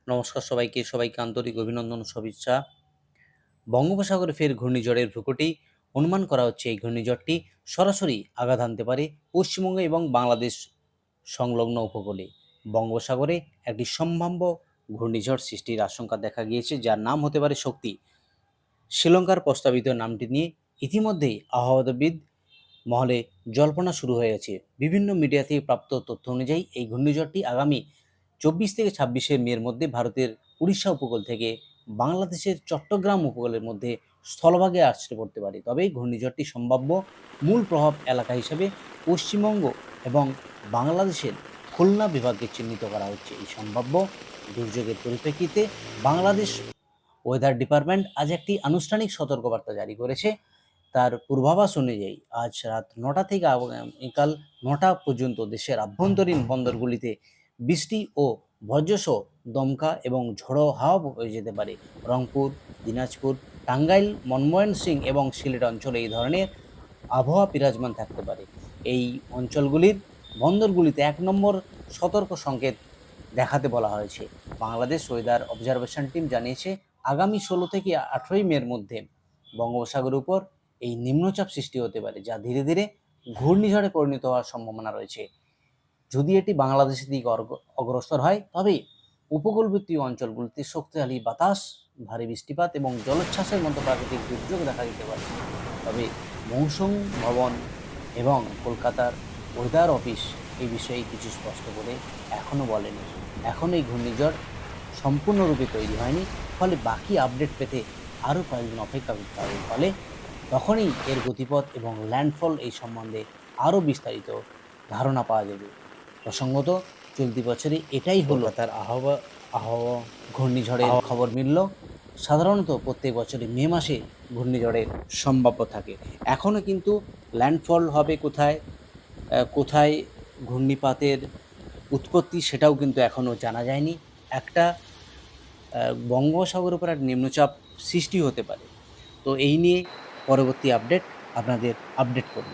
নমস্কার সবাইকে আন্তরিক অভিনন্দন ও শুভেচ্ছা। বঙ্গোপসাগরে ফের ঘূর্ণিঝড়ের ভ্রুকুটি। অনুমান করা হচ্ছে এই ঘূর্ণিঝড়টি সরাসরি আঘাত হানতে পারে পশ্চিমবঙ্গ এবং বাংলাদেশ সংলগ্ন উপকূলে। বঙ্গোপসাগরে একটি সম্ভাব্য ঘূর্ণিঝড় সৃষ্টির আশঙ্কা দেখা গিয়েছে, যার নাম হতে পারে শক্তি। শ্রীলঙ্কার প্রস্তাবিত নামটি নিয়ে ইতিমধ্যেই আবহাওয়াবিদ মহলে জল্পনা শুরু হয়ে গেছে। বিভিন্ন মিডিয়া থেকে প্রাপ্ত তথ্য অনুযায়ী এই ঘূর্ণিঝড়টি আগামী 24 থেকে 26 মের মধ্যে ভারতের উড়িষ্যা উপকূল থেকে বাংলাদেশের চট্টগ্রাম উপকূলের মধ্যে স্থলভাগে আছড়ে পড়তে পারে। তবে ঘূর্ণিঝড়টি সম্ভাব্য মূল প্রভাব এলাকা হিসেবে পশ্চিমবঙ্গ এবং বাংলাদেশের খুলনা বিভাগকে চিহ্নিত করা হচ্ছে। এই সম্ভাব্য দুর্যোগের পরিপ্রেক্ষিতে বাংলাদেশ ওয়েদার ডিপার্টমেন্ট আজ একটি আনুষ্ঠানিক সতর্কবার্তা জারি করেছে। তার পূর্বাভাস অনুযায়ী আজ রাত 9টা থেকে আগামীকাল 9টা পর্যন্ত দেশের আভ্যন্তরীণ বন্দরগুলিতে বৃষ্টি ও বজ্রসহ দমকা এবং ঝোড়ো হাওয়া বয়ে যেতে পারে। রংপুর, দিনাজপুর, টাঙ্গাইল, ময়মনসিংহ এবং সিলেট অঞ্চলে এই ধরনের আবহাওয়া বিরাজমান থাকতে পারে। এই অঞ্চলগুলির বন্দরগুলিতে 1 নম্বর সতর্ক সংকেত দেখাতে বলা হয়েছে। বাংলাদেশ ওয়েদার অবজারভেশন টিম জানিয়েছে, আগামী 16 থেকে 18 মের মধ্যে বঙ্গোপসাগরের উপর এই নিম্নচাপ সৃষ্টি হতে পারে, যা ধীরে ধীরে ঘূর্ণিঝড়ে পরিণত হওয়ার সম্ভাবনা রয়েছে। যদি এটি বাংলাদেশের দিকে অগ্রসর হয়, তবে উপকূলবর্তী অঞ্চলগুলিতে শক্তিশালী বাতাস, ভারী বৃষ্টিপাত এবং জলোচ্ছ্বাসের মতো প্রাকৃতিক দুর্যোগ দেখা দিতে পারে। তবে মৌসুম ভবন এবং কলকাতার ওয়েদার অফিস এই বিষয়ে কিছু স্পষ্ট করে এখনও বলেনি। এখন এই ঘূর্ণিঝড় সম্পূর্ণরূপে তৈরি হয়নি, ফলে বাকি আপডেট পেতে আরও কয়েকদিন অপেক্ষা করতে হবে। ফলে তখনই এর গতিপথ এবং ল্যান্ডফল এই সম্বন্ধে আরও বিস্তারিত ধারণা পাওয়া যাবে। প্রসঙ্গত, চলতি বছরে এটাই হলো তার আবহাওয়া ঘূর্ণিঝড়ের খবর মিলল। সাধারণত প্রত্যেক বছরই মে মাসে ঘূর্ণিঝড়ের সম্ভাব্য থাকে। এখনও কিন্তু ল্যান্ডফল হবে কোথায়, কোথায় ঘূর্ণিপাতের উৎপত্তি, সেটাও কিন্তু এখনও জানা যায়নি। একটা বঙ্গোপসাগরের উপর একটা নিম্নচাপ সৃষ্টি হতে পারে। তো এই নিয়ে পরবর্তী আপডেট আপনাদের আপডেট করব।